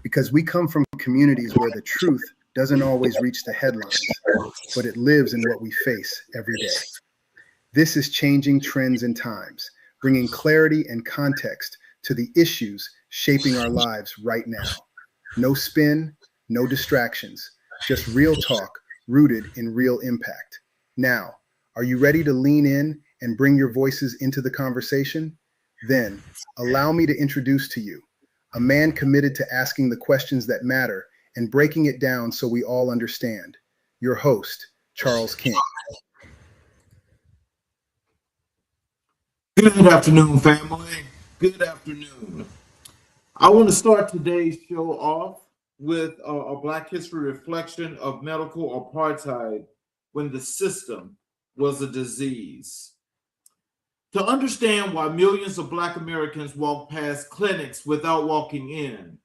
because we come from communities where the truth doesn't always reach the headlines, but it lives in what we face every day. This is Changing Trends and Times, bringing clarity and context to the issues shaping our lives right now. No spin, no distractions, just real talk rooted in real impact. Now, are you ready to lean in and bring your voices into the conversation? Then, allow me to introduce to you a man committed to asking the questions that matter and breaking it down so we all understand. Your host, Charles King. Good afternoon, family. Good afternoon. I want to start today's show off with a Black History reflection of medical apartheid when the system was a disease. To understand why millions of Black Americans walk past clinics without walking in,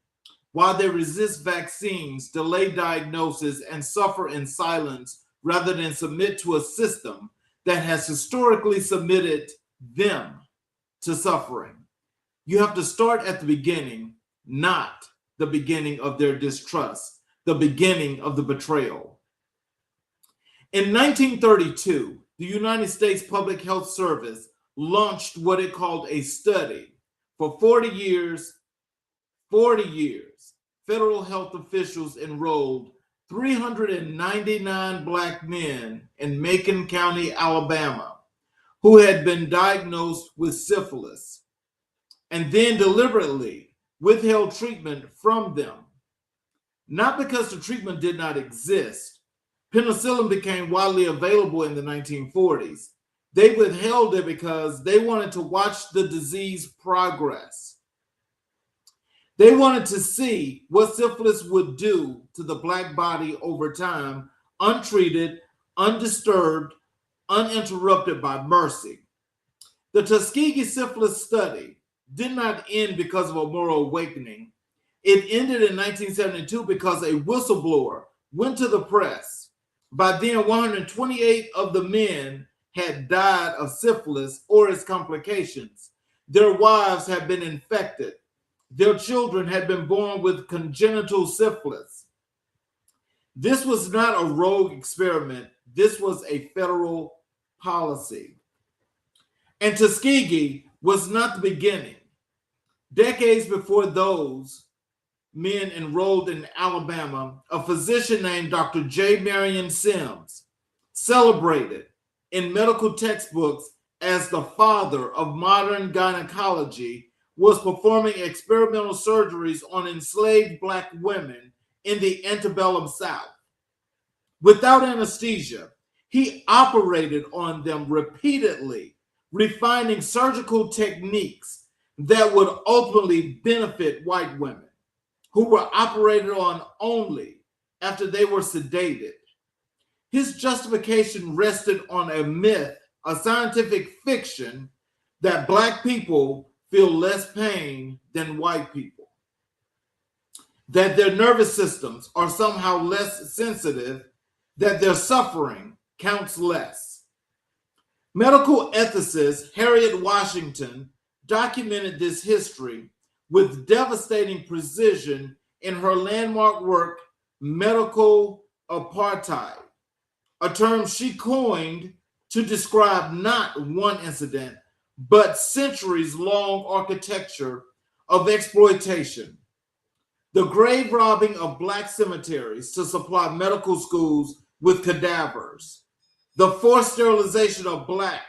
why they resist vaccines, delay diagnosis, and suffer in silence rather than submit to a system that has historically submitted them to suffering. You have to start at the beginning, not the beginning of their distrust, the beginning of the betrayal. In 1932, the United States Public Health Service launched what it called a study. For 40 years, federal health officials enrolled 399 Black men in Macon County, Alabama, who had been diagnosed with syphilis, and then deliberately withheld treatment from them. Not because the treatment did not exist. Penicillin became widely available in the 1940s. They withheld it because they wanted to watch the disease progress. They wanted to see what syphilis would do to the Black body over time, untreated, undisturbed, uninterrupted by mercy. The Tuskegee syphilis study did not end because of a moral awakening. It ended in 1972 because a whistleblower went to the press. By then, 128 of the men had died of syphilis or its complications. Their wives had been infected. Their children had been born with congenital syphilis. This was not a rogue experiment. This was a federal policy. And Tuskegee was not the beginning. Decades before those men enrolled in Alabama, a physician named Dr. J. Marion Sims, celebrated in medical textbooks as the father of modern gynecology, was performing experimental surgeries on enslaved Black women in the antebellum South. Without anesthesia, he operated on them repeatedly, refining surgical techniques that would ultimately benefit white women who were operated on only after they were sedated. His justification rested on a myth, a scientific fiction, that Black people feel less pain than white people, that their nervous systems are somehow less sensitive, that their suffering counts less. Medical ethicist Harriet Washington documented this history with devastating precision in her landmark work, Medical Apartheid, a term she coined to describe not one incident, but centuries-long architecture of exploitation. The grave robbing of Black cemeteries to supply medical schools with cadavers, the forced sterilization of Black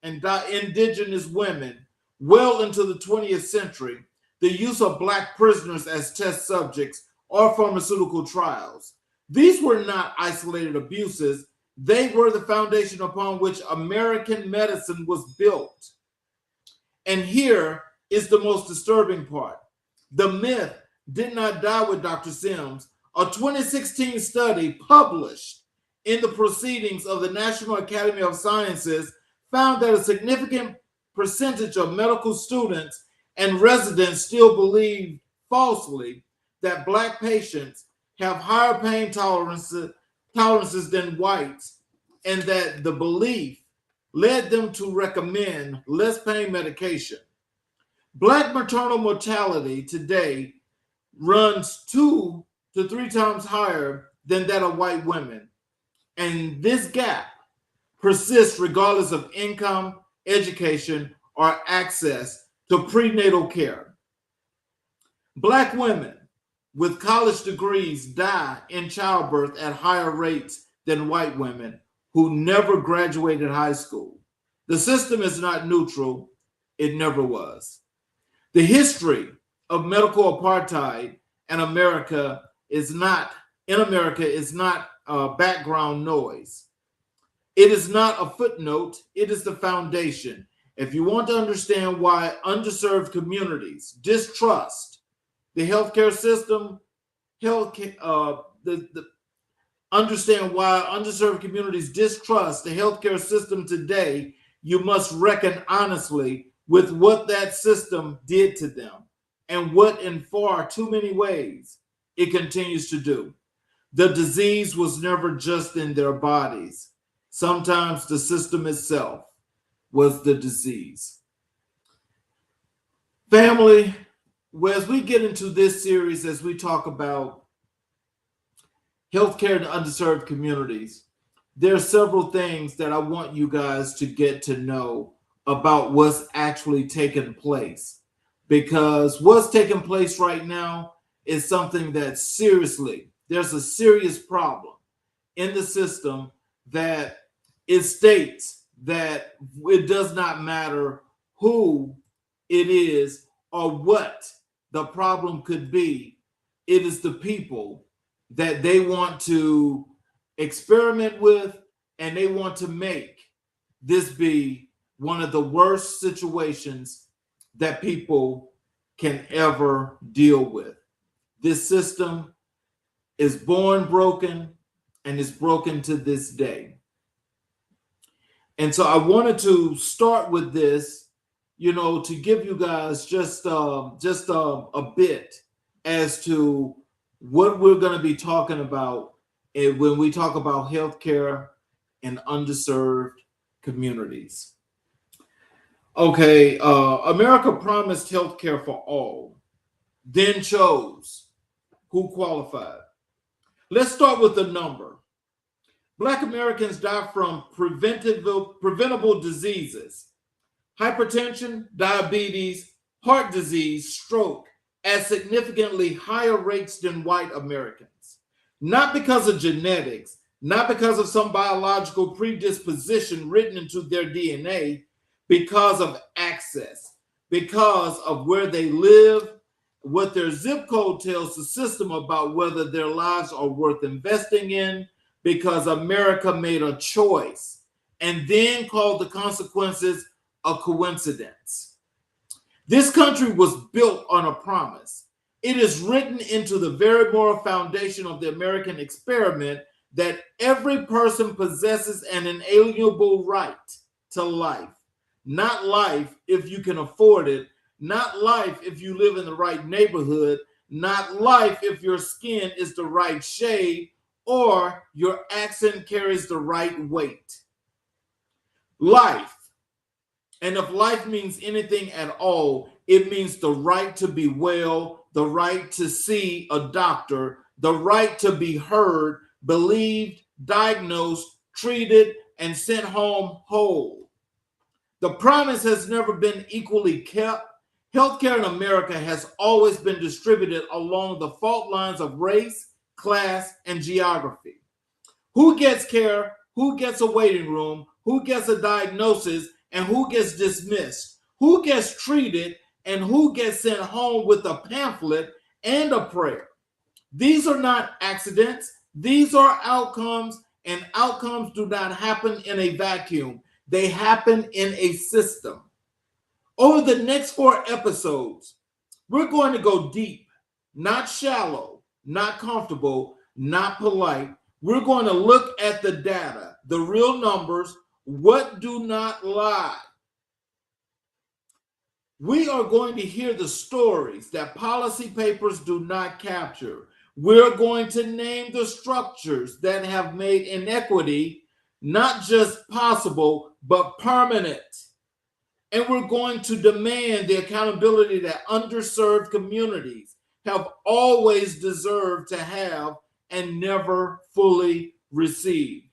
and indigenous women well into the 20th century, the use of Black prisoners as test subjects or pharmaceutical trials. These were not isolated abuses. They were the foundation upon which American medicine was built. And here is the most disturbing part. The myth did not die with Dr. Sims. A 2016 study published in the Proceedings of the National Academy of Sciences found that a significant percentage of medical students and residents still believe falsely that Black patients have higher pain tolerances than whites, and that the belief led them to recommend less pain medication. Black maternal mortality today runs 2 to 3 times higher than that of white women. And this gap persists regardless of income, education, or access to prenatal care. Black women with college degrees die in childbirth at higher rates than white women who never graduated high school. The system is not neutral. It never was. The history of medical apartheid in America is not background noise. It is not a footnote. It is the foundation. If you want to understand why underserved communities distrust the healthcare system, understand why underserved communities distrust the healthcare system today, you must reckon honestly with what that system did to them and what in far too many ways it continues to do. The disease was never just in their bodies. Sometimes the system itself was the disease. Family, as we get into this series, as we talk about healthcare in underserved communities, there are several things that I want you guys to get to know about what's actually taking place. Because what's taking place right now is something that there's a serious problem in the system that it states that it does not matter who it is or what the problem could be. It is the people that they want to experiment with, and they want to make this be one of the worst situations that people can ever deal with. This system is born broken and is broken to this day. And so I wanted to start with this, to give you guys just a bit as to what we're going to be talking about when we talk about healthcare in underserved communities. Okay, America promised healthcare for all, then chose who qualified. Let's start with the number. Black Americans die from preventable diseases, hypertension, diabetes, heart disease, stroke, at significantly higher rates than white Americans. Not because of genetics, not because of some biological predisposition written into their DNA, because of access, because of where they live, what their zip code tells the system about whether their lives are worth investing in, because America made a choice and then called the consequences a coincidence. This country was built on a promise. It is written into the very moral foundation of the American experiment that every person possesses an inalienable right to life. Not life if you can afford it, not life if you live in the right neighborhood, not life if your skin is the right shade or your accent carries the right weight. Life. And if life means anything at all, it means the right to be well, the right to see a doctor, the right to be heard, believed, diagnosed, treated, and sent home whole. The promise has never been equally kept. Healthcare in America has always been distributed along the fault lines of race, class, and geography. Who gets care, who gets a waiting room, who gets a diagnosis, and who gets dismissed, who gets treated, and who gets sent home with a pamphlet and a prayer. These are not accidents. These are outcomes, and outcomes do not happen in a vacuum. They happen in a system. Over the next 4 episodes, we're going to go deep, not shallow, not comfortable, not polite. We're going to look at the data, the real numbers, what do not lie. We are going to hear the stories that policy papers do not capture. We're going to name the structures that have made inequity not just possible, but permanent. And we're going to demand the accountability that underserved communities have always deserved to have and never fully received.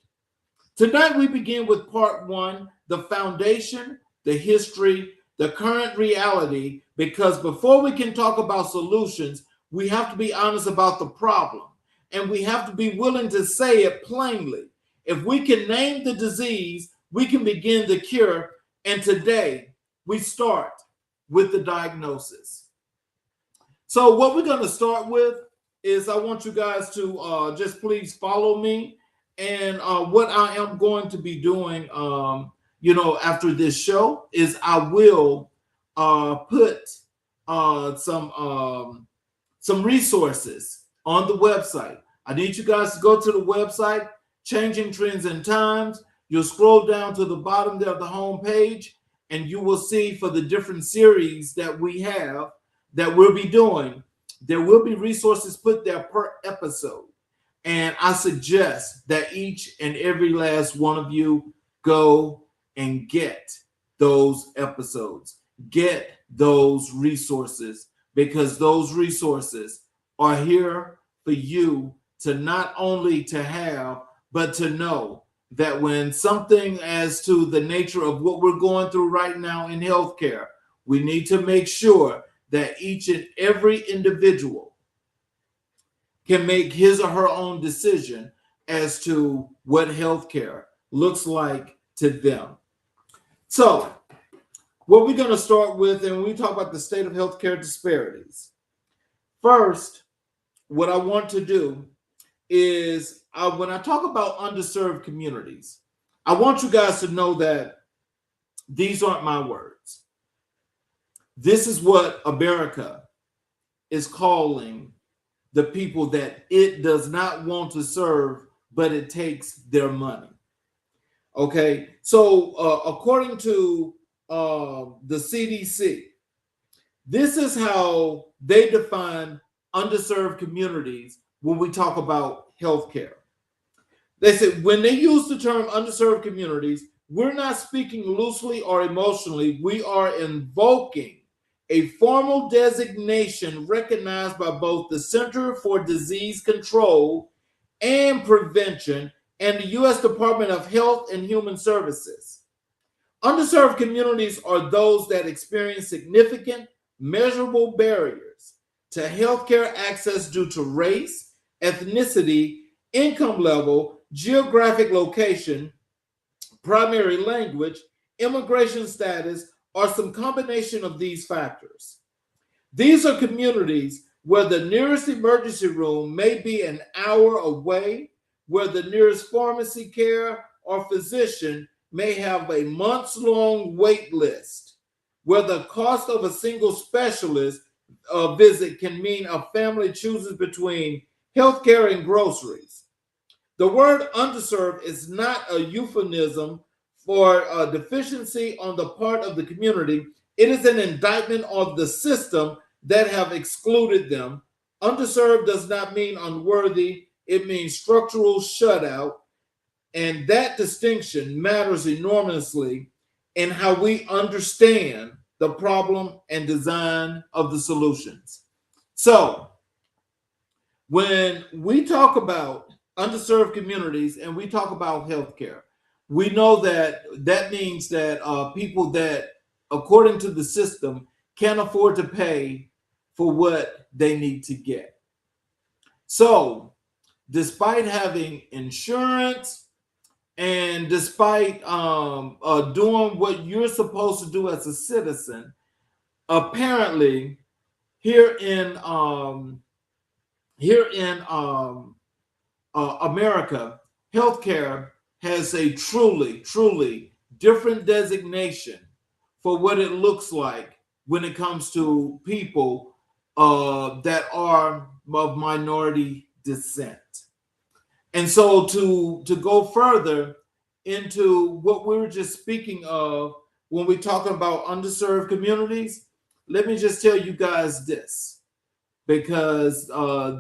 Tonight we begin with part one, the foundation, the history, the current reality, because before we can talk about solutions, we have to be honest about the problem, and we have to be willing to say it plainly. If we can name the disease, we can begin the cure, and today we start with the diagnosis. So what we're going to start with is I want you guys to just please follow me, and what I am going to be doing, after this show is I will put some resources on the website. I need you guys to go to the website, Changing Trends and Times. You'll scroll down to the bottom there of the home page, and you will see for the different series that we have that we'll be doing, there will be resources put there per episode. And I suggest that each and every last one of you go and get those episodes, get those resources, because those resources are here for you to not only to have, but to know that when something as to the nature of what we're going through right now in healthcare, we need to make sure that each and every individual can make his or her own decision as to what healthcare looks like to them. So, what we're going to start with, and we talk about the state of healthcare disparities. First, what I want to do is when I talk about underserved communities, I want you guys to know that these aren't my words. This is what America is calling the people that it does not want to serve, but it takes their money. Okay, so according to the CDC, this is how they define underserved communities when we talk about healthcare. They said when they use the term underserved communities, we're not speaking loosely or emotionally. We are invoking a formal designation recognized by both the Center for Disease Control and Prevention and the U.S. Department of Health and Human Services. Underserved communities are those that experience significant, measurable barriers to healthcare access due to race, ethnicity, income level, geographic location, primary language, immigration status, or some combination of these factors. These are communities where the nearest emergency room may be an hour away, where the nearest pharmacy care or physician may have a months-long wait list, where the cost of a single specialist visit can mean a family chooses between healthcare and groceries. The word underserved is not a euphemism for a deficiency on the part of the community. It is an indictment of the system that have excluded them. Underserved does not mean unworthy. It means structural shutout. And that distinction matters enormously in how we understand the problem and design of the solutions. So when we talk about underserved communities and we talk about healthcare, we know that that means that people that, according to the system, can't afford to pay for what they need to get. So, despite having insurance and despite doing what you're supposed to do as a citizen, apparently here in America, healthcare has a truly different designation for what it looks like when it comes to people that are of minority descent. And so to go further into what we were just speaking of when we're talking about underserved communities, let me just tell you guys this, because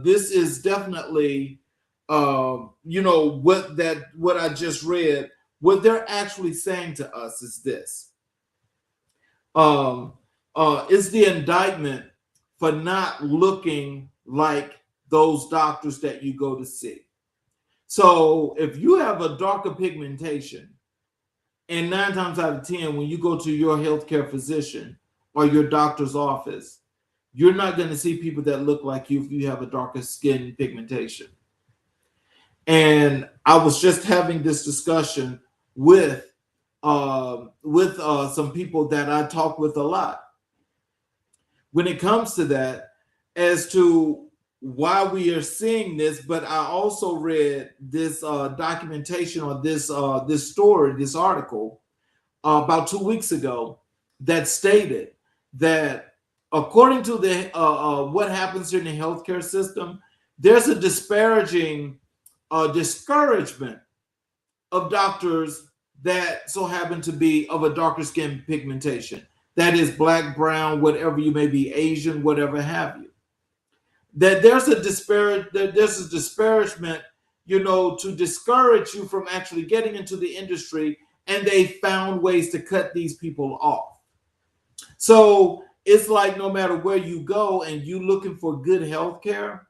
this is definitely what I just read. What they're actually saying to us is this: is the indictment for not looking like those doctors that you go to see. So if you have a darker pigmentation, and 9 times out of 10, when you go to your healthcare physician or your doctor's office, you're not going to see people that look like you if you have a darker skin pigmentation. And I was just having this discussion with some people that I talk with a lot when it comes to that, as to why we are seeing this. But I also read this documentation or this story, this article about 2 weeks ago that stated that according to the what happens in the healthcare system, there's a disparagement of doctors that so happen to be of a darker skin pigmentation. That is black, brown, whatever you may be, Asian, whatever have you. That there's a disparagement, to discourage you from actually getting into the industry, and they found ways to cut these people off. So it's like no matter where you go and you looking for good health care,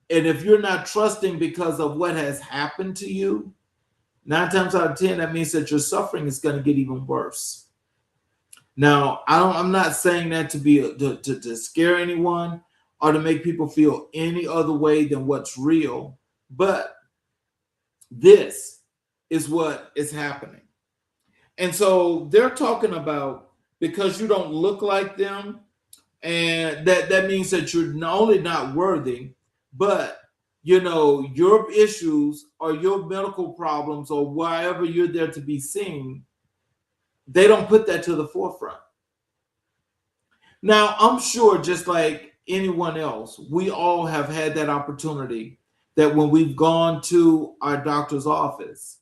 and if you're not trusting because of what has happened to you, 9 times out of 10, that means that your suffering is going to get even worse. Now, I'm not saying that to be to scare anyone or to make people feel any other way than what's real, but this is what is happening. And so they're talking about, because you don't look like them, and that means that you're not only not worthy, but your issues or your medical problems or wherever you're there to be seen, they don't put that to the forefront. Now, I'm sure just like anyone else, we all have had that opportunity that when we've gone to our doctor's office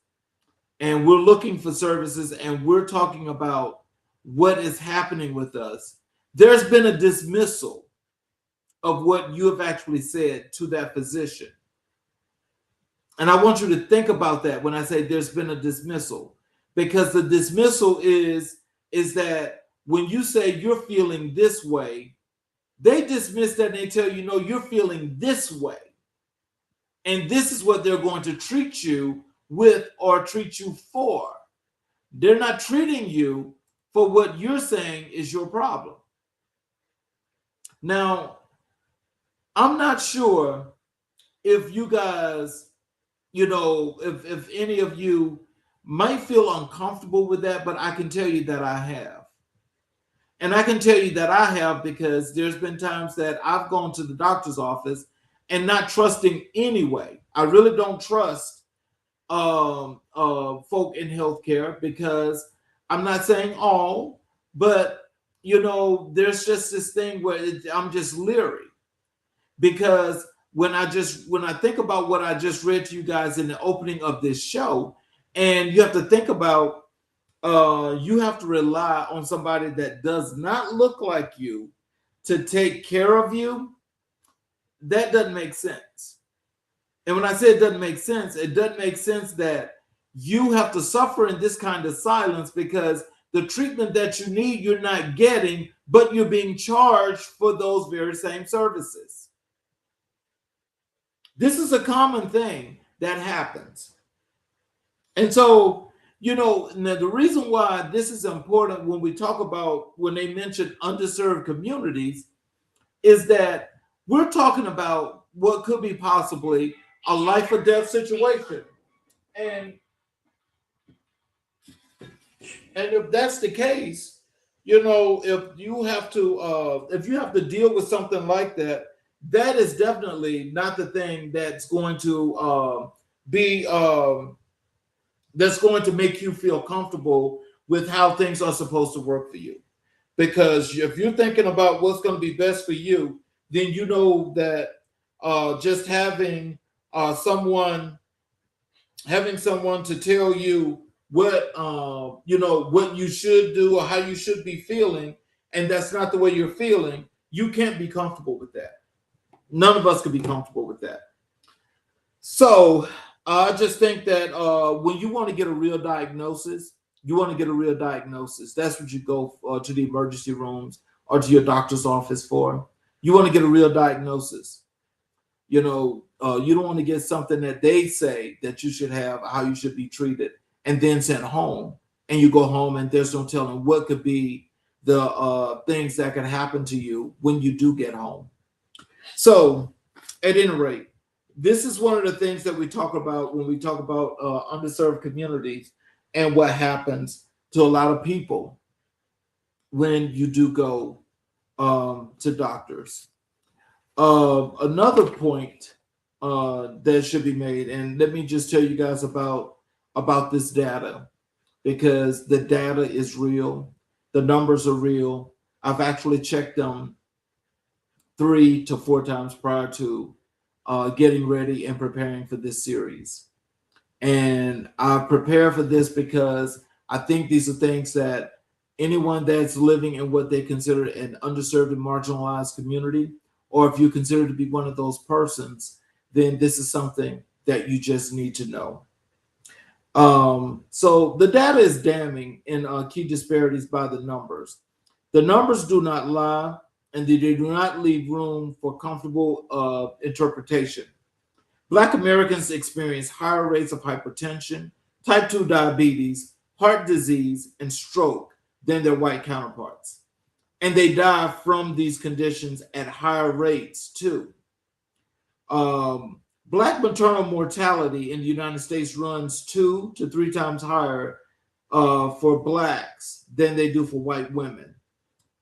and we're looking for services and we're talking about what is happening with us, there's been a dismissal of what you have actually said to that physician. And I want you to think about that when I say there's been a dismissal, because the dismissal is that when you say you're feeling this way, they dismiss that and they tell you, no, you're feeling this way. And this is what they're going to treat you with or treat you for. They're not treating you for what you're saying is your problem. Now, I'm not sure if you guys, if any of you might feel uncomfortable with that, but I can tell you that I have. And I can tell you that I have because there's been times that I've gone to the doctor's office and not trusting anyway. I really don't trust folk in healthcare, because I'm not saying all, but there's just this thing where I'm just leery, because when I think about what I just read to you guys in the opening of this show, and you have to think about you have to rely on somebody that does not look like you to take care of you. That doesn't make sense. And when I say it doesn't make sense that you have to suffer in this kind of silence because the treatment that you need, you're not getting, but you're being charged for those very same services. This is a common thing that happens. And so, now the reason why this is important when we talk about, when they mention underserved communities, is that we're talking about what could be possibly a life or death situation. And if that's the case, if you have to deal with something like that, that is definitely not the thing that's going to that's going to make you feel comfortable with how things are supposed to work for you. Because if you're thinking about what's going to be best for you, then you know that just having someone to tell you what what you should do or how you should be feeling, and that's not the way you're feeling, you can't be comfortable with that. None of us could be comfortable with that. So I just think that when you want to get a real diagnosis, that's what you go to the emergency rooms or to your doctor's office for. You want to get a real diagnosis. You don't want to get something that they say that you should have, how you should be treated, and then sent home. And you go home and there's no telling what could be the things that could happen to you when you do get home. So, at any rate, this is one of the things that we talk about when we talk about underserved communities and what happens to a lot of people when you do go to doctors. Another point that should be made, and let me just tell you guys about this data, because the data is real, the numbers are real. I've actually checked them 3 to 4 times prior to getting ready and preparing for this series. And I prepare for this because I think these are things that anyone that's living in what they consider an underserved and marginalized community, or if you consider to be one of those persons, then this is something that you just need to know. So the data is damning in key disparities by the numbers. The numbers do not lie, and they do not leave room for comfortable interpretation. Black Americans experience higher rates of hypertension, type 2 diabetes, heart disease, and stroke than their white counterparts. And they die from these conditions at higher rates too. Black maternal mortality in the United States runs 2 to 3 times higher for Blacks than they do for white women.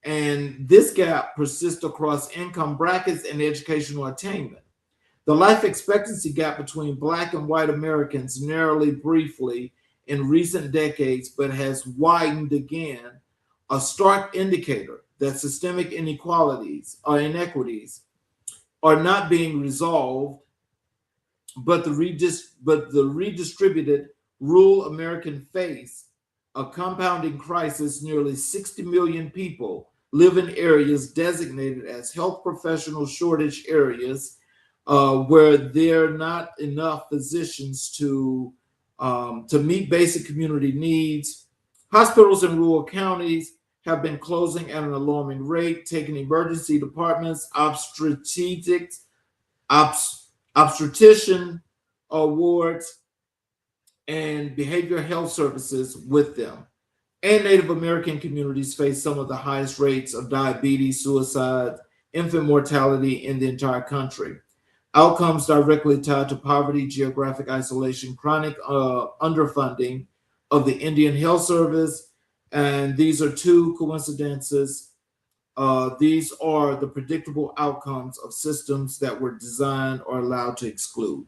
And this gap persists across income brackets and educational attainment. The life expectancy gap between Black and white Americans narrowed briefly in recent decades, but has widened again, a stark indicator that systemic inequalities or inequities are not being resolved, but the redistributed rural American face a compounding crisis. Nearly 60 million people live in areas designated as health professional shortage areas, where there are not enough physicians to meet basic community needs. Hospitals in rural counties have been closing at an alarming rate, taking emergency departments, obstetrician wards, and behavioral health services with them. And Native American communities face some of the highest rates of diabetes, suicide, infant mortality in the entire country. Outcomes directly tied to poverty, geographic isolation, chronic underfunding of the Indian Health Service. And these are 2 coincidences. These are the predictable outcomes of systems that were designed or allowed to exclude.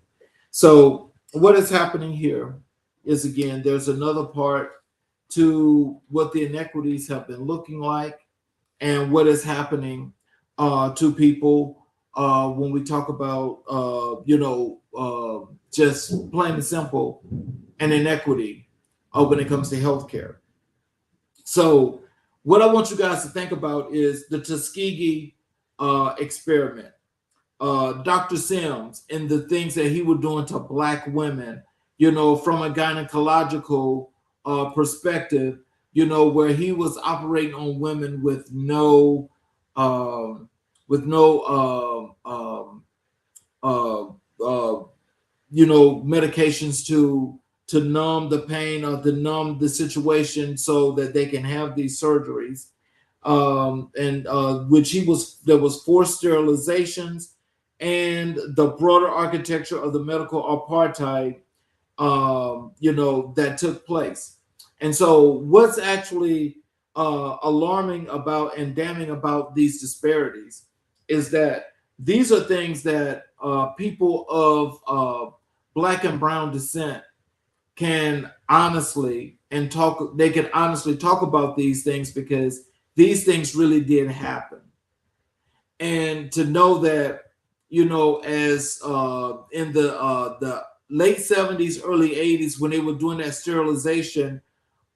So what is happening here is, again, there's another part to what the inequities have been looking like and what is happening to people when we talk about, just plain and simple, an inequity when it comes to healthcare. So what I want you guys to think about is the Tuskegee experiment. Dr. Sims and the things that he was doing to Black women, from a gynecological perspective, where he was operating on women with no medications to numb the pain or to numb the situation so that they can have these surgeries, and there was forced sterilizations and the broader architecture of the medical apartheid, that took place. And so what's actually alarming about and damning about these disparities is that these are things that people of Black and brown descent can honestly talk about these things, because these things really did happen. And to know that, as in the late 70s, early 80s, when they were doing that sterilization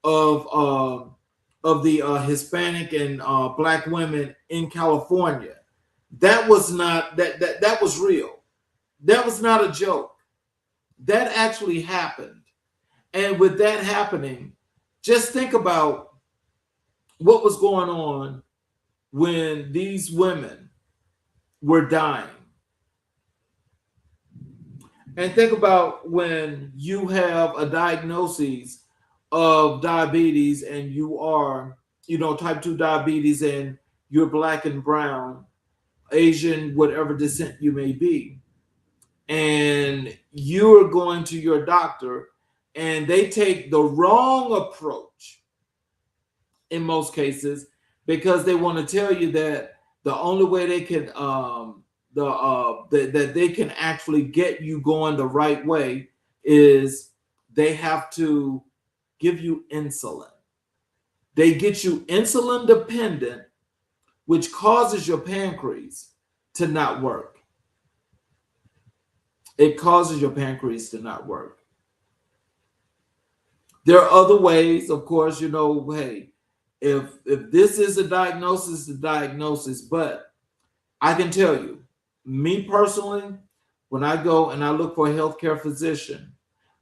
of the Hispanic and Black women in California, that was not that was real. That was not a joke. That actually happened. And with that happening, just think about what was going on when these women were dying. And think about when you have a diagnosis of diabetes and you are, type 2 diabetes, and you're black and brown, Asian, whatever descent you may be, and you're going to your doctor and they take the wrong approach in most cases because they want to tell you that the only way they can that they can actually get you going the right way is they have to give you insulin. They get you insulin dependent, which causes your pancreas to not work. It causes your pancreas to not work. There are other ways, of course, hey, if this is a diagnosis, the diagnosis, but I can tell you, me personally, when I go and I look for a healthcare physician,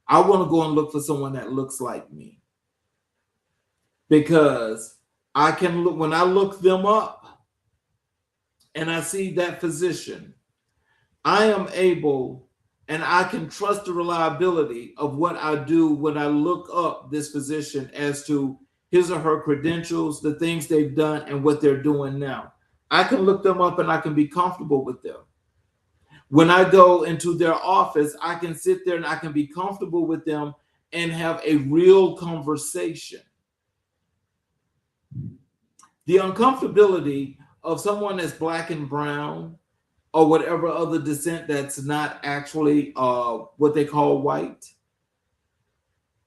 I want to go and look for someone that looks like me. Because I can look, when I look them up and I see that physician, I am able and I can trust the reliability of what I do when I look up this physician as to his or her credentials, the things they've done, and what they're doing now. I can look them up and I can be comfortable with them. When I go into their office, I can sit there and I can be comfortable with them and have a real conversation. The uncomfortability of someone that's black and brown or whatever other descent that's not actually what they call white,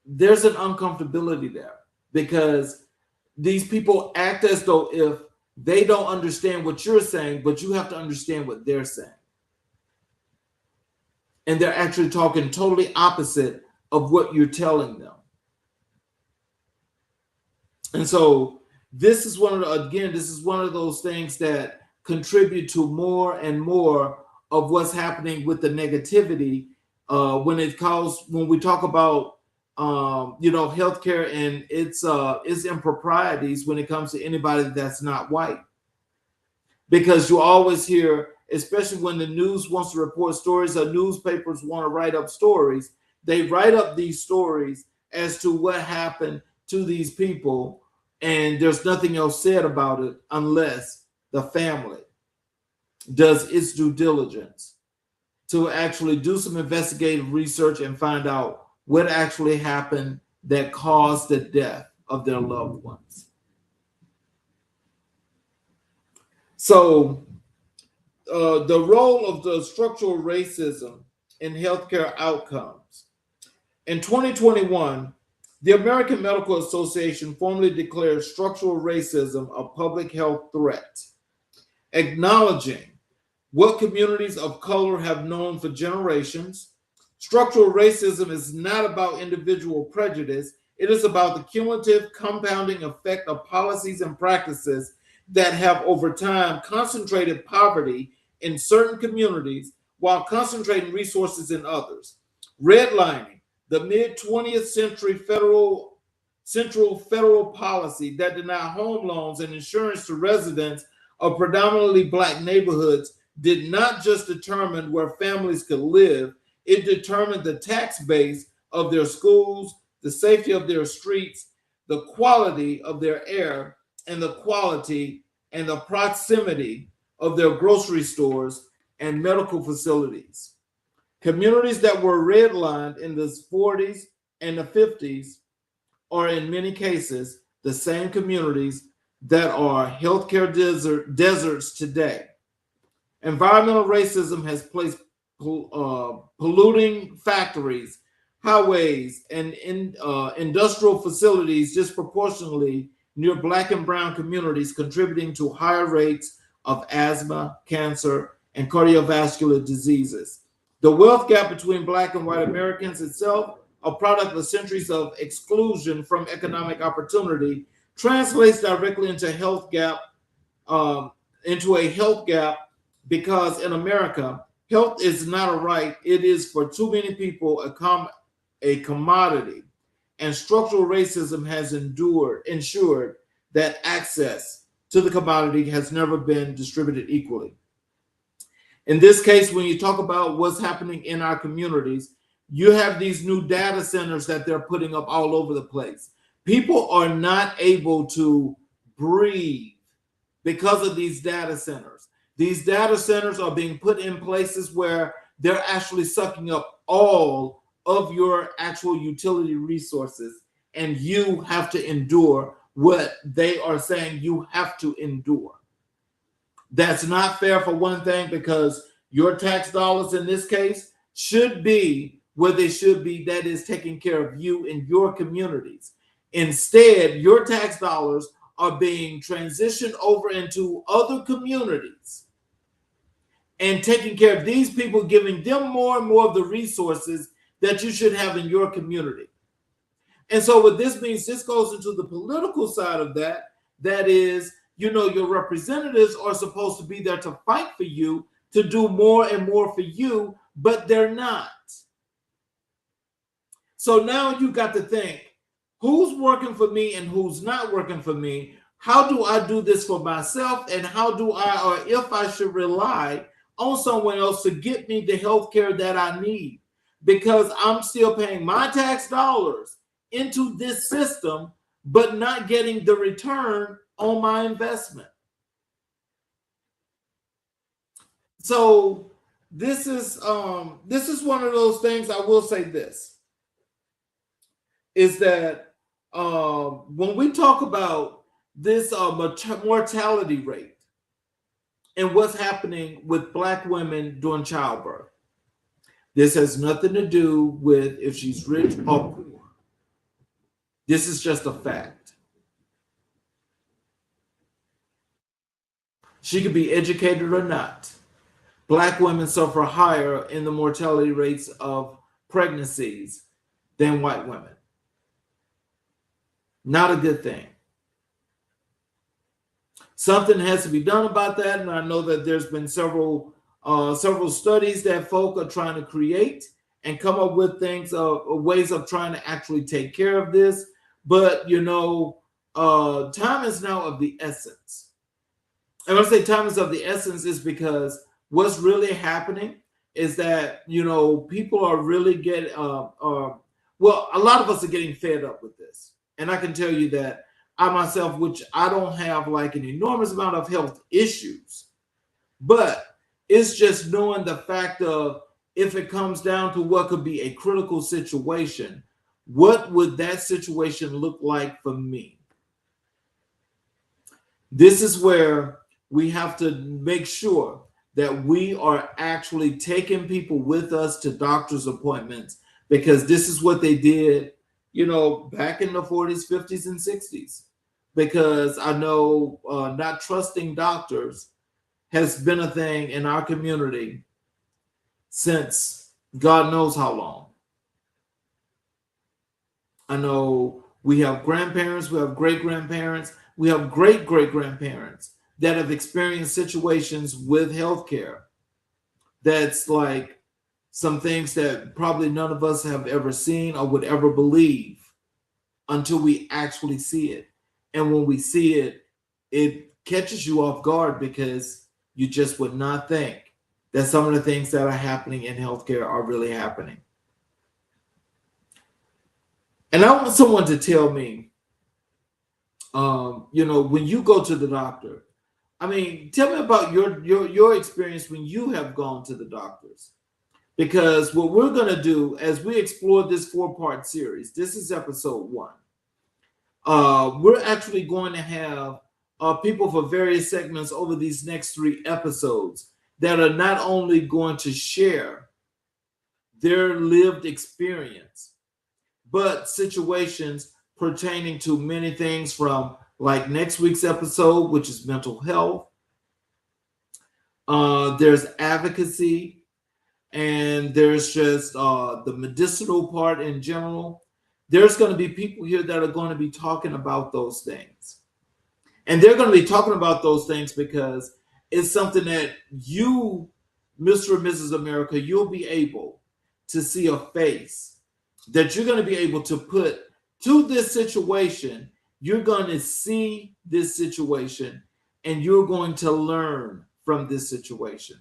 there's an uncomfortability there because these people act as though if they don't understand what you're saying, but you have to understand what they're saying. And they're actually talking totally opposite of what you're telling them. And so this is one of those things that contribute to more and more of what's happening with the negativity when we talk about healthcare and its improprieties when it comes to anybody that's not white. Because you always hear, especially when the news wants to report stories or newspapers want to write up stories, they write up these stories as to what happened to these people, and there's nothing else said about it unless the family does its due diligence to actually do some investigative research and find out what actually happened that caused the death of their loved ones. So the role of the structural racism in healthcare outcomes. In 2021, the American Medical Association formally declared structural racism a public health threat, acknowledging what communities of color have known for generations. Structural racism is not about individual prejudice. It is about the cumulative compounding effect of policies and practices that have over time concentrated poverty in certain communities while concentrating resources in others. Redlining, the mid-20th century central federal policy that denied home loans and insurance to residents of predominantly Black neighborhoods, did not just determine where families could live, it determined the tax base of their schools, the safety of their streets, the quality of their air, and the quality and the proximity of their grocery stores and medical facilities. Communities that were redlined in the 40s and the 50s are in many cases the same communities that are healthcare deserts today. Environmental racism has placed polluting factories, highways, and industrial facilities disproportionately near Black and brown communities, contributing to higher rates of asthma, cancer, and cardiovascular diseases. The wealth gap between Black and white Americans itself, a product of centuries of exclusion from economic opportunity, translates directly into a health gap, because in America, health is not a right. It is for too many people a commodity. And structural racism has ensured that access to the commodity has never been distributed equally. In this case, when you talk about what's happening in our communities, you have these new data centers that they're putting up all over the place. People are not able to breathe because of these data centers. These data centers are being put in places where they're actually sucking up all of your actual utility resources, and you have to endure what they are saying you have to endure. That's not fair, for one thing, because your tax dollars in this case should be where they should be, that is taking care of you and your communities. Instead, your tax dollars are being transitioned over into other communities and taking care of these people, giving them more and more of the resources that you should have in your community. And so what this means, this goes into the political side of that. That is, your representatives are supposed to be there to fight for you, to do more and more for you, but they're not. So now you got to think, who's working for me and who's not working for me? How do I do this for myself? And how do I, or if I should rely on someone else to get me the health care that I need? Because I'm still paying my tax dollars into this system, but not getting the return on my investment. So this is one of those things. I will say this is that when we talk about this mortality rate and what's happening with Black women during childbirth, this has nothing to do with if she's rich or poor. This is just a fact. She could be educated or not. Black women suffer higher in the mortality rates of pregnancies than white women. Not a good thing. Something has to be done about that, and I know that there's been several studies that folk are trying to create and come up with things, ways of trying to actually take care of this. But time is now of the essence. And when I say time is of the essence, is because what's really happening is that people are really getting a lot of us are getting fed up with this. And I can tell you that I myself, which I don't have like an enormous amount of health issues, but it's just knowing the fact of, if it comes down to what could be a critical situation, what would that situation look like for me? This is where we have to make sure that we are actually taking people with us to doctor's appointments, because this is what they did, back in the 40s, 50s, and 60s. Because I know not trusting doctors has been a thing in our community since God knows how long. I know we have grandparents, we have great-grandparents, we have great-great-grandparents that have experienced situations with healthcare that's like some things that probably none of us have ever seen or would ever believe until we actually see it. And when we see it, it catches you off guard, because you just would not think that some of the things that are happening in healthcare are really happening. And I want someone to tell me, when you go to the doctor, tell me about your experience when you have gone to the doctors. Because what we're going to do as we explore this 4-part series, this is episode 1. We're actually going to have people for various segments over these next 3 episodes that are not only going to share their lived experience, but situations pertaining to many things, from like next week's episode, which is mental health. There's advocacy, and there's just the medicinal part in general. There's going to be people here that are going to be talking about those things. And they're going to be talking about those things because it's something that you, Mr. and Mrs. America, you'll be able to see a face that you're going to be able to put to this situation. You're going to see this situation, and you're going to learn from this situation.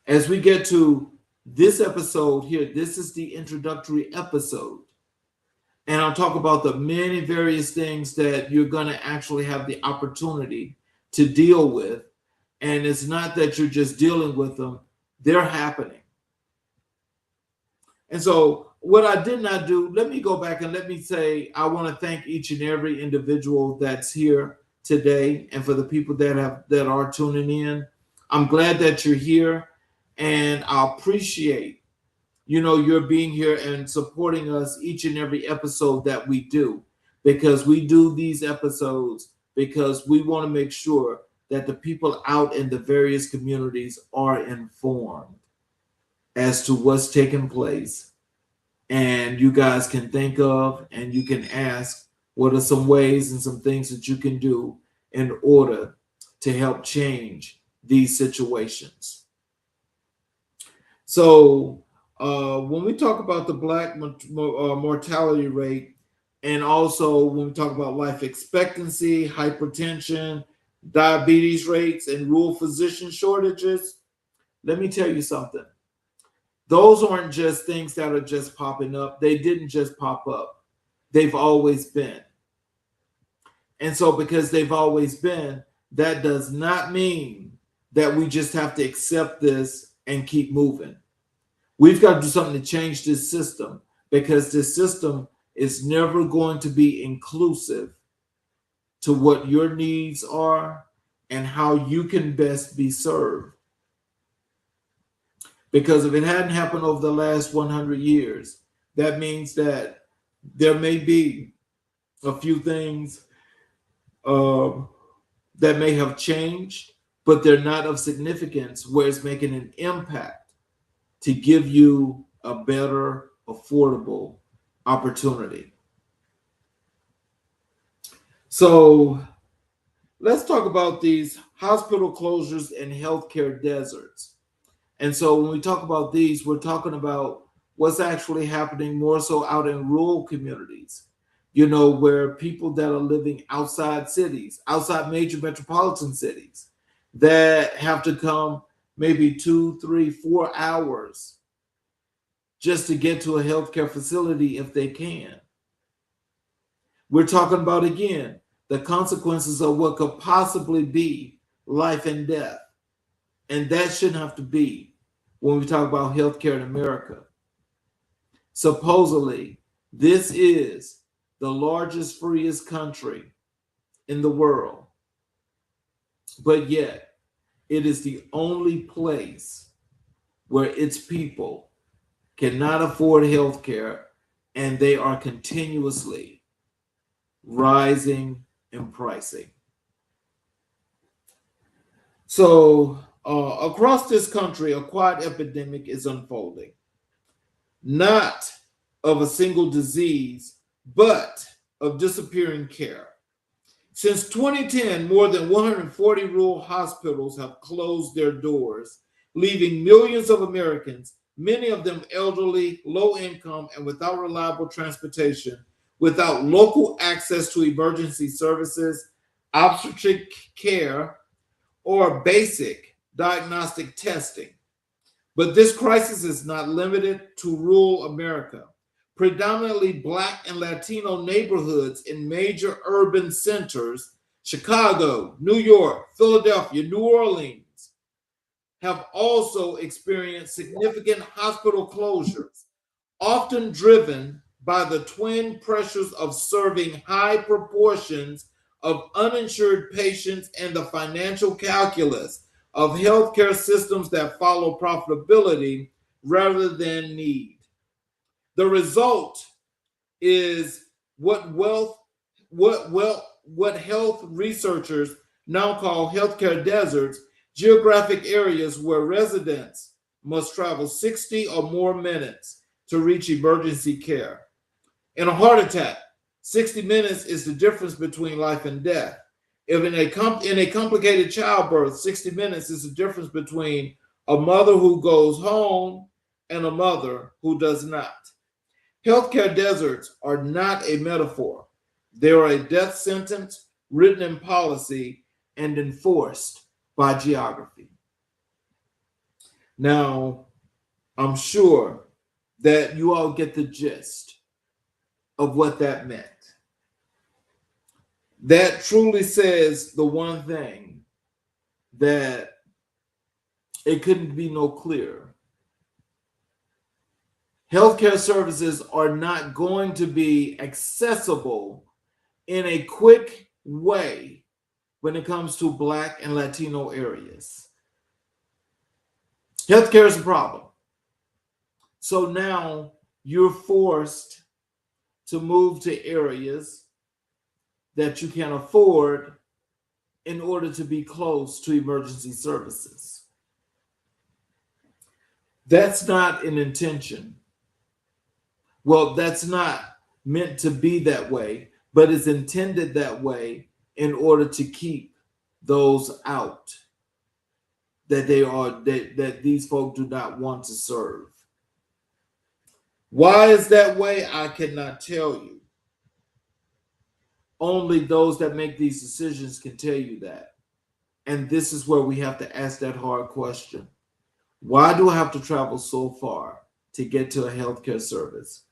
As we get to this episode here, this is the introductory episode. And I'll talk about the many various things that you're going to actually have the opportunity to deal with. And it's not that you're just dealing with them, they're happening. And so what I did not do, let me go back and let me say, I want to thank each and every individual that's here today, and for the people that are tuning in. I'm glad that you're here, and I appreciate, you're being here and supporting us each and every episode that we do, because we do these episodes because we want to make sure that the people out in the various communities are informed as to what's taking place. And you guys can think of and you can ask, what are some ways and some things that you can do in order to help change these situations? So when we talk about the Black mortality rate, and also when we talk about life expectancy, hypertension, diabetes rates, and rural physician shortages, let me tell you something. Those aren't just things that are just popping up. They didn't just pop up. They've always been. And so because they've always been, that does not mean that we just have to accept this and keep moving. We've got to do something to change this system, because this system is never going to be inclusive to what your needs are and how you can best be served. Because if it hadn't happened over the last 100 years, that means that there may be a few things that may have changed, but they're not of significance where it's making an impact to give you a better, affordable opportunity. So let's talk about these hospital closures and healthcare deserts. And so when we talk about these, we're talking about what's actually happening more so out in rural communities, where people that are living outside cities, outside major metropolitan cities, that have to come maybe 2, 3, 4 hours just to get to a healthcare facility if they can. We're talking about, again, the consequences of what could possibly be life and death. And that shouldn't have to be when we talk about healthcare in America. Supposedly, this is the largest, freest country in the world. But yet, it is the only place where its people cannot afford healthcare, and they are continuously rising in pricing. So, across this country, a quiet epidemic is unfolding, not of a single disease, but of disappearing care. Since 2010, more than 140 rural hospitals have closed their doors, leaving millions of Americans, many of them elderly, low income, and without reliable transportation, without local access to emergency services, obstetric care, or basic diagnostic testing. But this crisis is not limited to rural America. Predominantly Black and Latino neighborhoods in major urban centers, Chicago, New York, Philadelphia, New Orleans, have also experienced significant hospital closures, often driven by the twin pressures of serving high proportions of uninsured patients and the financial calculus of healthcare systems that follow profitability rather than need. The result is what health researchers now call healthcare deserts, geographic areas where residents must travel 60 or more minutes to reach emergency care. In a heart attack, 60 minutes is the difference between life and death. If in a complicated childbirth, 60 minutes is the difference between a mother who goes home and a mother who does not. Healthcare deserts are not a metaphor. They are a death sentence written in policy and enforced by geography. Now, I'm sure that you all get the gist of what that meant. That truly says the one thing that it couldn't be no clearer. Healthcare services are not going to be accessible in a quick way when it comes to Black and Latino areas. Healthcare is a problem. So now you're forced to move to areas that you can afford in order to be close to emergency services. That's not an intention. Well, that's not meant to be that way, but it's intended that way in order to keep those out that that these folk do not want to serve. Why is that way? I cannot tell you. Only those that make these decisions can tell you that. And this is where we have to ask that hard question. Why do I have to travel so far to get to a healthcare service?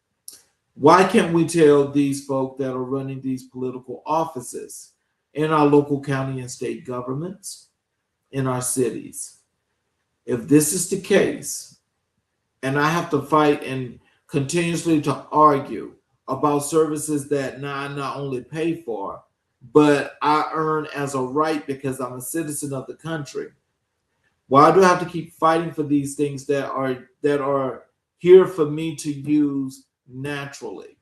Why can't we tell these folk that are running these political offices in our local county and state governments, in our cities, if this is the case, and I have to fight and continuously to argue about services that I not only pay for, but I earn as a right because I'm a citizen of the country. Why do I have to keep fighting for these things that are here for me to use naturally?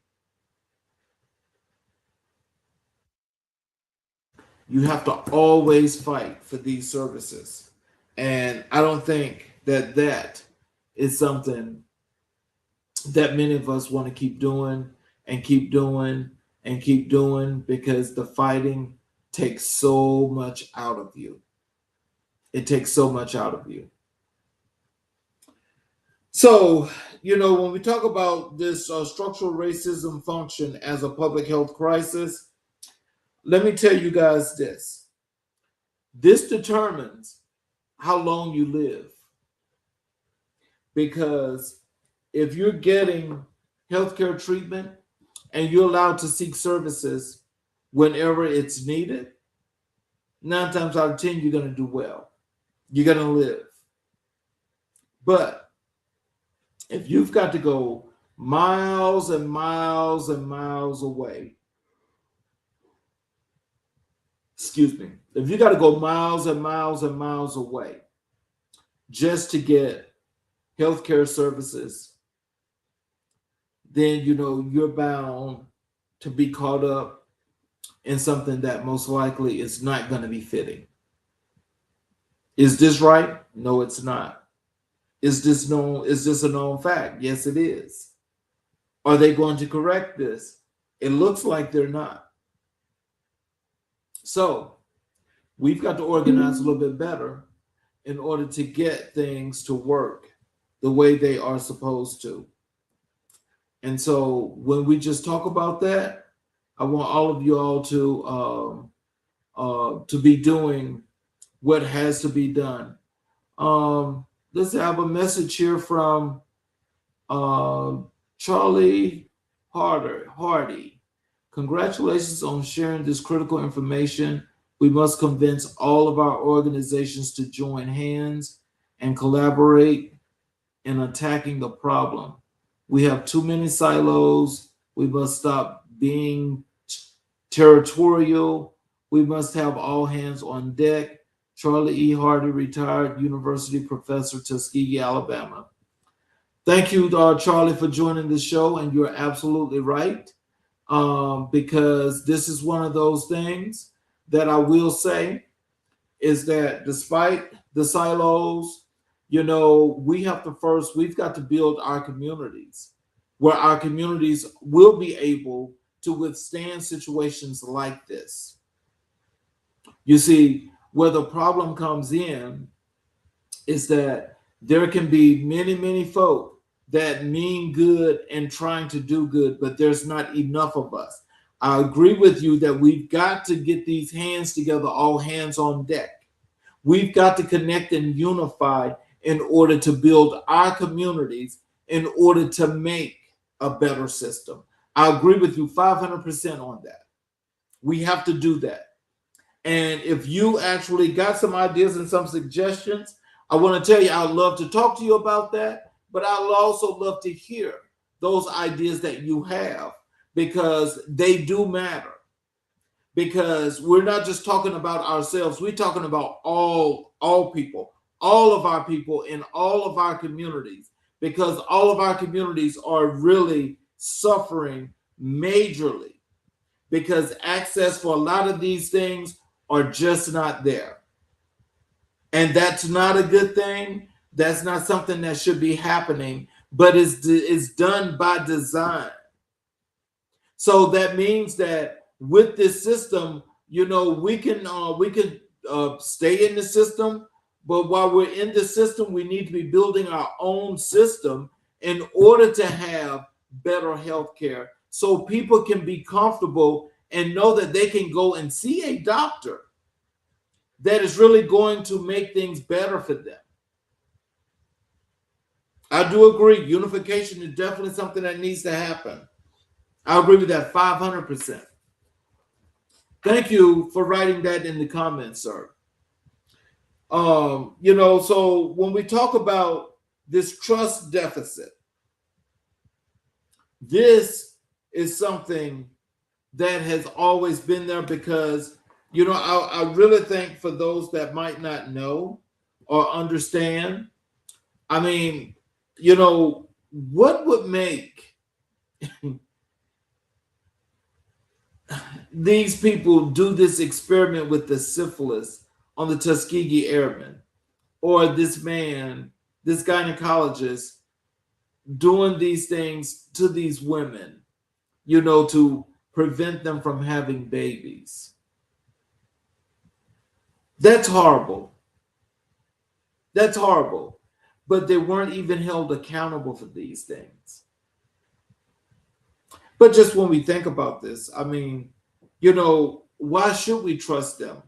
You have to always fight for these services. And I don't think that that is something that many of us want to keep doing and keep doing and keep doing, because the fighting takes so much out of you. It takes so much out of you. So, when we talk about this structural racism function as a public health crisis, let me tell you guys this. This determines how long you live. Because if you're getting healthcare treatment and you're allowed to seek services whenever it's needed, 9 times out of 10, you're going to do well. You're going to live. But if you've got to go miles and miles and miles away, if you got to go miles and miles and miles away just to get healthcare services, then you're bound to be caught up in something that most likely is not going to be fitting. Is this right? No, it's not. Is this a known fact? Yes, it is. Are they going to correct this? It looks like they're not. So we've got to organize a little bit better in order to get things to work the way they are supposed to. And so when we just talk about that, I want all of you all to be doing what has to be done. Let's have a message here from Charlie Hardy. Congratulations on sharing this critical information. We must convince all of our organizations to join hands and collaborate in attacking the problem. We have too many silos. We must stop being territorial. We must have all hands on deck. Charlie E. Hardy, retired university professor, Tuskegee, Alabama. Thank you, Charlie, for joining the show. And you're absolutely right, because this is one of those things that I will say is that despite the silos, we've got to build our communities where our communities will be able to withstand situations like this. You see, where the problem comes in is that there can be many, many folk that mean good and trying to do good, but there's not enough of us. I agree with you that we've got to get these hands together, all hands on deck. We've got to connect and unify in order to build our communities, in order to make a better system. I agree with you 500% on that. We have to do that. And if you actually got some ideas and some suggestions, I want to tell you, I'd love to talk to you about that, but I'd also love to hear those ideas that you have, because they do matter. Because we're not just talking about ourselves, we're talking about all people, all of our people in all of our communities, because all of our communities are really suffering majorly because access for a lot of these things are just not there. And that's not a good thing. That's not something that should be happening, but it's done by design. So that means that with this system, we can stay in the system, but while we're in the system, we need to be building our own system in order to have better health care, so people can be comfortable and know that they can go and see a doctor that is really going to make things better for them. I do agree. Unification is definitely something that needs to happen. I agree with that 500%. Thank you for writing that in the comments, sir. So when we talk about this trust deficit, this is something that has always been there because, I really think for those that might not know or understand, I mean, what would make these people do this experiment with the syphilis on the Tuskegee Airmen, or this man, this gynecologist, doing these things to these women, to prevent them from having babies? That's horrible. That's horrible. But they weren't even held accountable for these things. But just when we think about this, I mean, why should we trust them?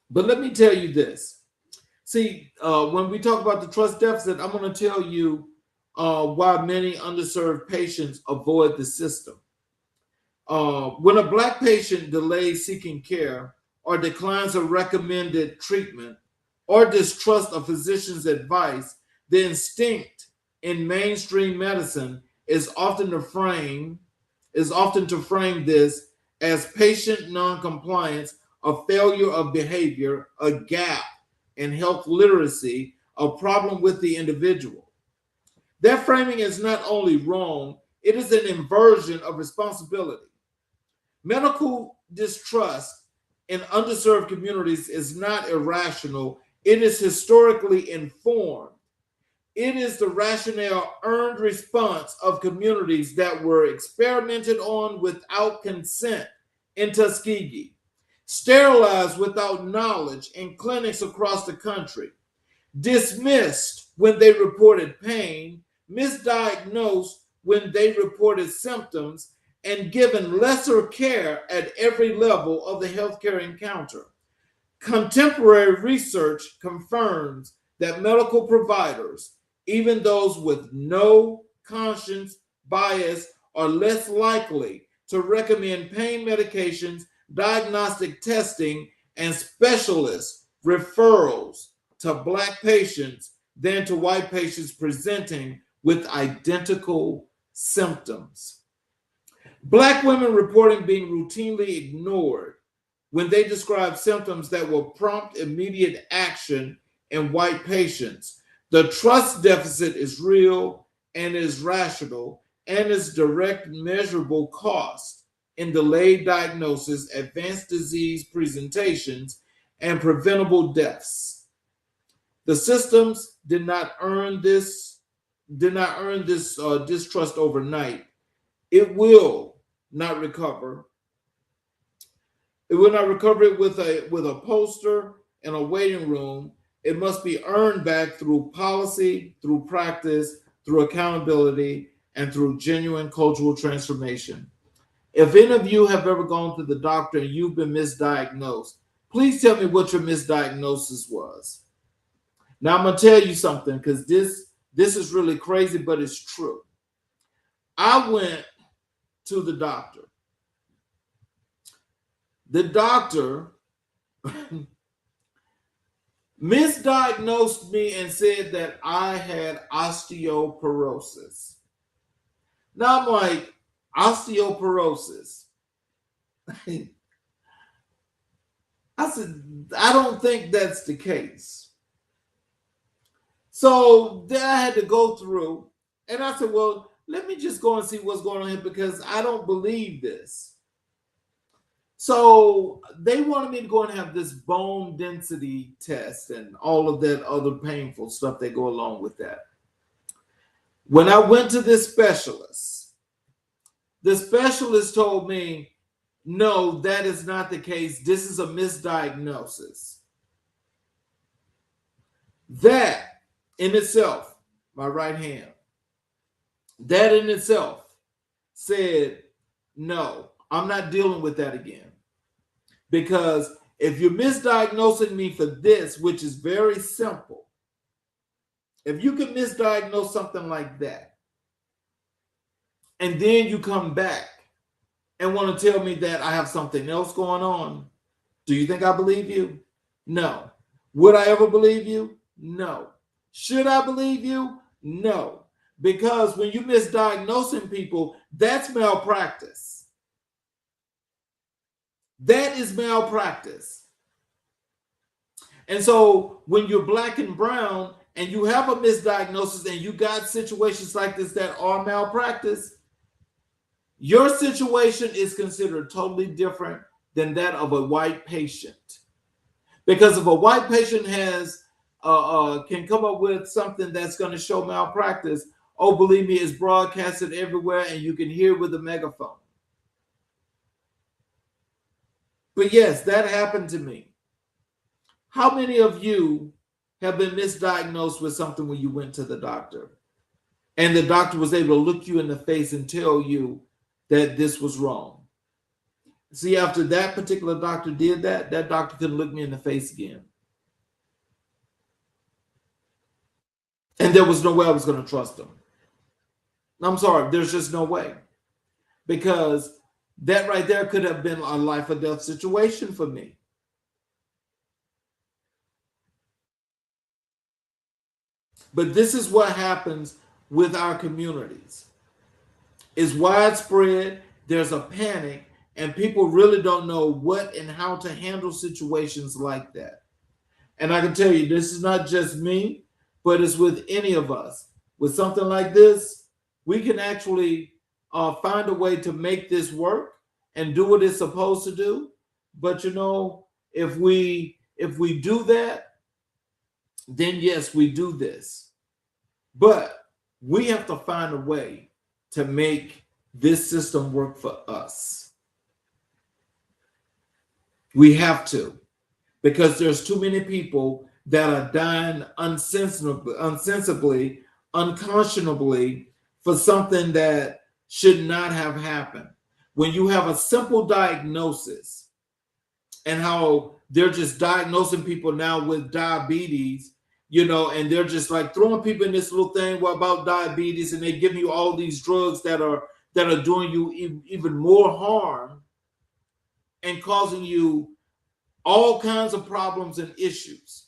But let me tell you this. See, when we talk about the trust deficit, I'm going to tell you why many underserved patients avoid the system. When a Black patient delays seeking care or declines a recommended treatment or distrusts a physician's advice, the instinct in mainstream medicine is often to frame this as patient noncompliance, a failure of behavior, a gap in health literacy, a problem with the individual. That framing is not only wrong, it is an inversion of responsibility. Medical distrust in underserved communities is not irrational, it is historically informed. It is the rationale earned response of communities that were experimented on without consent in Tuskegee, sterilized without knowledge in clinics across the country, dismissed when they reported pain, misdiagnosed when they reported symptoms, and given lesser care at every level of the healthcare encounter. Contemporary research confirms that medical providers, even those with no conscience bias, are less likely to recommend pain medications, diagnostic testing, and specialist referrals to Black patients than to white patients presenting with identical symptoms. Black women reporting being routinely ignored when they describe symptoms that will prompt immediate action in white patients. The trust deficit is real and is rational and is direct measurable cost in delayed diagnosis, advanced disease presentations, and preventable deaths. The systems did not earn this distrust overnight. It will not recover. It will not recover it with a poster and a waiting room. It must be earned back through policy, through practice, through accountability, and through genuine cultural transformation. If any of you have ever gone to the doctor and you've been misdiagnosed, please tell me what your misdiagnosis was. Now I'm gonna tell you something, because this is really crazy, but it's true. I went to the doctor. The doctor misdiagnosed me and said that I had osteoporosis. Now I'm like, osteoporosis? I said, I don't think that's the case. So then I had to go through, and I said, well, let me just go and see what's going on here, because I don't believe this. So they wanted me to go and have this bone density test and all of that other painful stuff that go along with that. When I went to this specialist, the specialist told me, no, that is not the case. This is a misdiagnosis. That in itself, my right hand, that in itself said, no, I'm not dealing with that again. Because if you're misdiagnosing me for this, which is very simple, if you can misdiagnose something like that, and then you come back and want to tell me that I have something else going on, do you think I believe you? No. Would I ever believe you? No. Should I believe you? No. Because when you're misdiagnosing people, that's malpractice. That is malpractice. And so when you're black and brown and you have a misdiagnosis and you got situations like this that are malpractice, your situation is considered totally different than that of a white patient. Because if a white patient has can come up with something that's going to show malpractice, oh, believe me, it's broadcasted everywhere and you can hear with a megaphone. But yes, that happened to me. How many of you have been misdiagnosed with something when you went to the doctor and the doctor was able to look you in the face and tell you that this was wrong? See, after that particular doctor did that, that doctor couldn't look me in the face again. And there was no way I was going to trust him. I'm sorry, there's just no way. Because that right there could have been a life or death situation for me. But this is what happens with our communities. It's widespread, there's a panic, and people really don't know what and how to handle situations like that. And I can tell you, this is not just me, but it's with any of us. With something like this, we can actually find a way to make this work and do what it's supposed to do. But you know, if we do that, then yes, we do this. But we have to find a way to make this system work for us. We have to, because there's too many people that are dying unsensibly, unconscionably for something that should not have happened. When you have a simple diagnosis, and how they're just diagnosing people now with diabetes, you know, and they're just like throwing people in this little thing about diabetes, and they give you all these drugs that are doing you even more harm and causing you all kinds of problems and issues.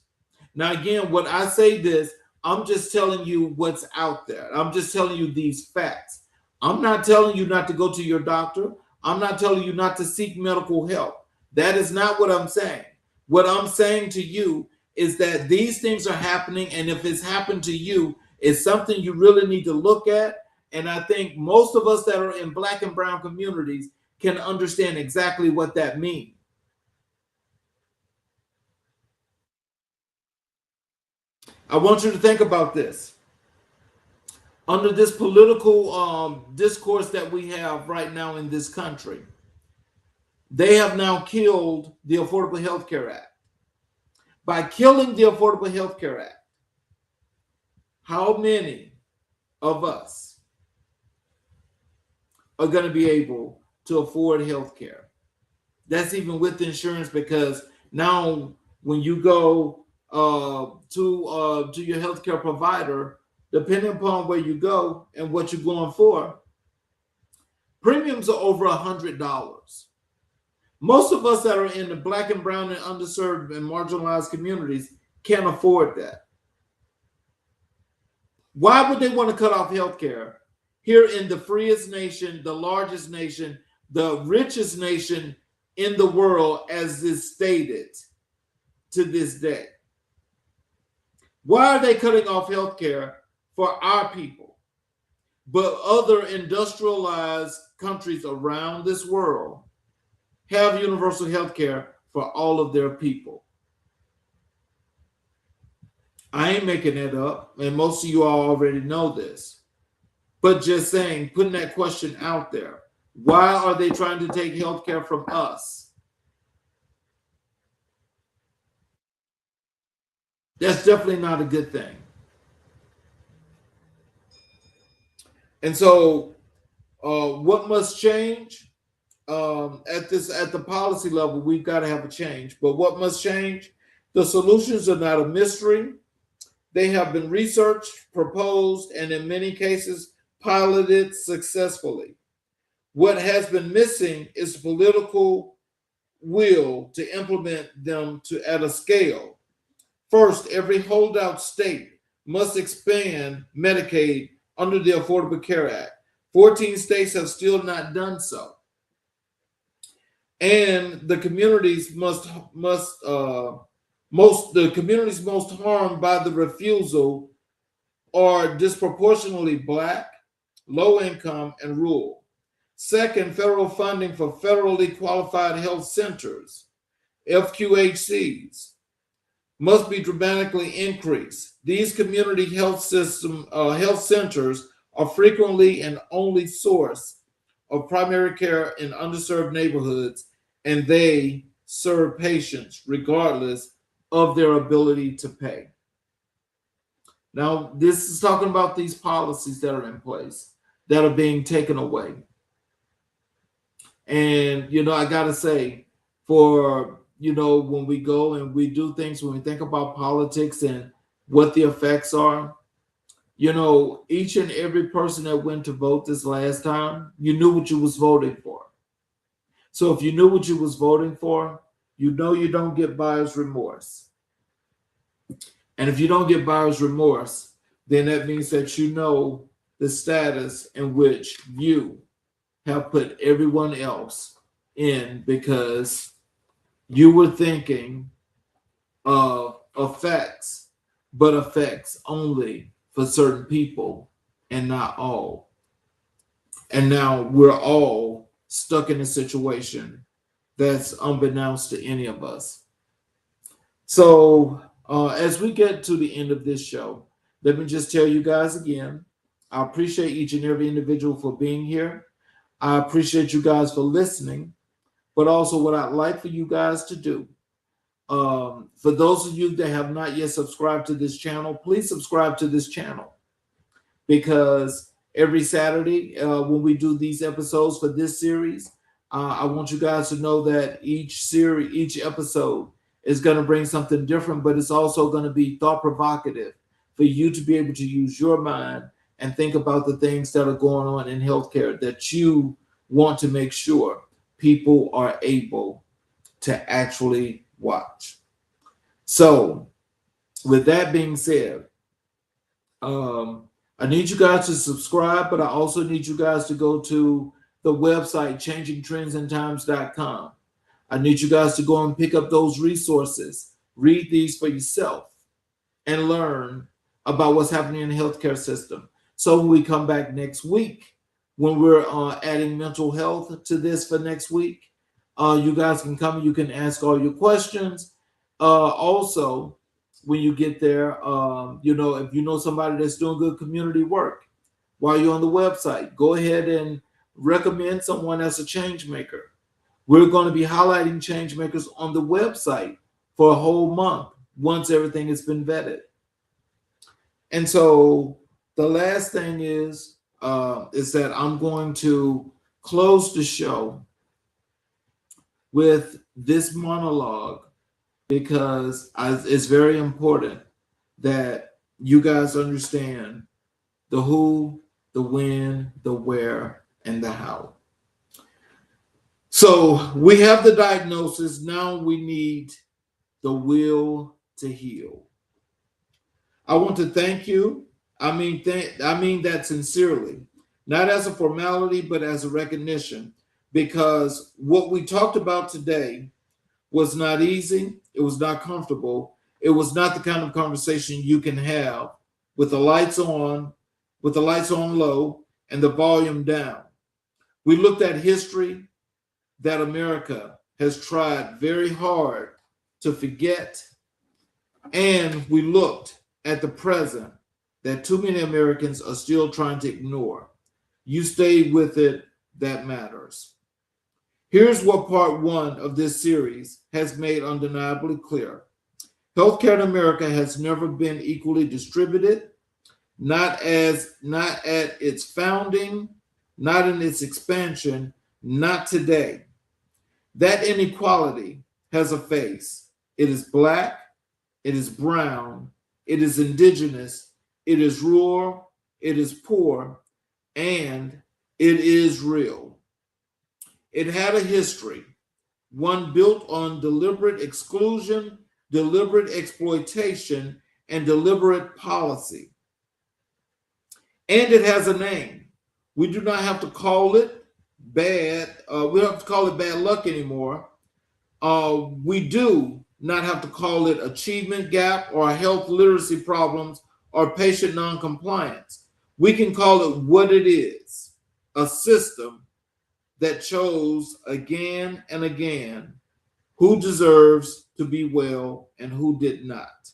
Now, again, when I say this, I'm just telling you what's out there. I'm just telling you these facts. I'm not telling you not to go to your doctor. I'm not telling you not to seek medical help. That is not what I'm saying. What I'm saying to you is that these things are happening, and if it's happened to you, it's something you really need to look at. And I think most of us that are in black and brown communities can understand exactly what that means. I want you to think about this. Under this political discourse that we have right now in this country, they have now killed the Affordable Health Care Act. By killing the Affordable Health Care Act, how many of us are going to be able to afford health care? That's even with insurance, because now when you go to your healthcare provider, depending upon where you go and what you're going for, premiums are over $100. Most of us that are in the Black and brown and underserved and marginalized communities can't afford that. Why would they want to cut off healthcare here in the freest nation, the largest nation, the richest nation in the world, as is stated to this day? Why are they cutting off healthcare for our people? But other industrialized countries around this world have universal healthcare for all of their people. I ain't making that up, and most of you all already know this. But just saying, putting that question out there. Why are they trying to take healthcare from us? That's definitely not a good thing. And so, what must change? At the policy level, we've got to have a change. But what must change? The solutions are not a mystery. They have been researched, proposed, and in many cases piloted successfully. What has been missing is political will to implement them at a scale. First, every holdout state must expand Medicaid under the Affordable Care Act. 14 states have still not done so. And the communities most harmed by the refusal are disproportionately Black, low income, and rural. Second, federal funding for federally qualified health centers, FQHCs, must be dramatically increased. These community health centers are frequently an only source of primary care in underserved neighborhoods, and they serve patients regardless of their ability to pay. Now, this is talking about these policies that are in place that are being taken away. And, I got to say, for, when we go and we do things, when we think about politics and what the effects are, each and every person that went to vote this last time, you knew what you was voting for. So if you knew what you was voting for, you don't get buyer's remorse. And if you don't get buyer's remorse, then that means that you know the status in which you have put everyone else in, because you were thinking of effects, but effects only for certain people and not all. And now we're all stuck in a situation that's unbeknownst to any of us. So as we get to the end of this show, let me just tell you guys again, I appreciate each and every individual for being here. I appreciate you guys for listening, but also what I'd like for you guys to do, for those of you that have not yet subscribed to this channel, please subscribe to this channel, because every Saturday when we do these episodes for this series, I want you guys to know that each episode is going to bring something different, but it's also going to be thought provocative for you to be able to use your mind and think about the things that are going on in healthcare that you want to make sure people are able to actually watch. So with that being said, I need you guys to subscribe, but I also need you guys to go to the website, changingtrendsandtimes.com. I need you guys to go and pick up those resources, read these for yourself, and learn about what's happening in the healthcare system. So when we come back next week, when we're adding mental health to this for next week, you guys can come, you can ask all your questions. Also, when you get there, if you know somebody that's doing good community work while you're on the website, go ahead and recommend someone as a change maker. We're going to be highlighting change makers on the website for a whole month once everything has been vetted. And so the last thing is that I'm going to close the show with this monologue because it's very important that you guys understand the who, the when, the where, and the how. So we have the diagnosis. Now we need the will to heal. I want to thank you. I mean that sincerely, not as a formality, but as a recognition, because what we talked about today was not easy. It was not comfortable. It was not the kind of conversation you can have with the lights on, low, and the volume down. We looked at history that America has tried very hard to forget, and we looked at the present that too many Americans are still trying to ignore. You stayed with it, that matters. Here's what part one of this series has made undeniably clear. Healthcare in America has never been equally distributed, not at its founding, not in its expansion, not today. That inequality has a face. It is Black, it is brown, it is indigenous, it is rural, it is poor, and it is real. It had a history, one built on deliberate exclusion, deliberate exploitation, and deliberate policy. And it has a name. We do not have to call it bad. We don't have to call it bad luck anymore. We do not have to call it achievement gap or health literacy problems or patient noncompliance. We can call it what it is, a system that chose again and again who deserves to be well and who did not.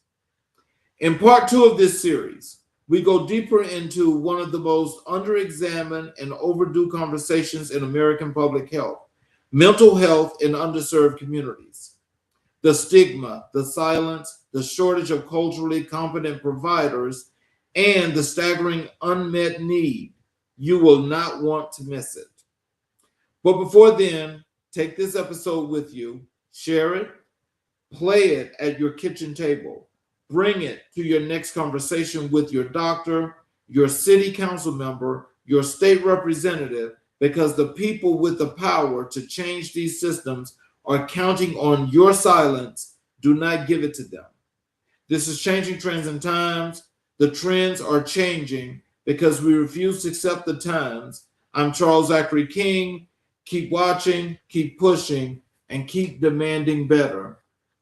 In part two of this series, we go deeper into one of the most under-examined and overdue conversations in American public health, mental health in underserved communities. The stigma, the silence, the shortage of culturally competent providers, and the staggering unmet need. You will not want to miss it. But before then, take this episode with you, share it, play it at your kitchen table, bring it to your next conversation with your doctor, your city council member, your state representative, because the people with the power to change these systems are counting on your silence. Do not give it to them. This is Changing Trends and Times. The trends are changing because we refuse to accept the times. I'm Charles Zachary King. Keep watching, keep pushing, and keep demanding better.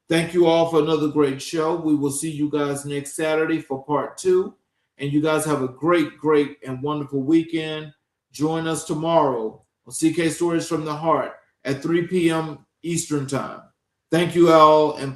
Thank you all for another great show. We will see you guys next Saturday for part two. And you guys have a great, great, and wonderful weekend. Join us tomorrow on CK Stories from the Heart at 3 p.m. Eastern Time. Thank you all, and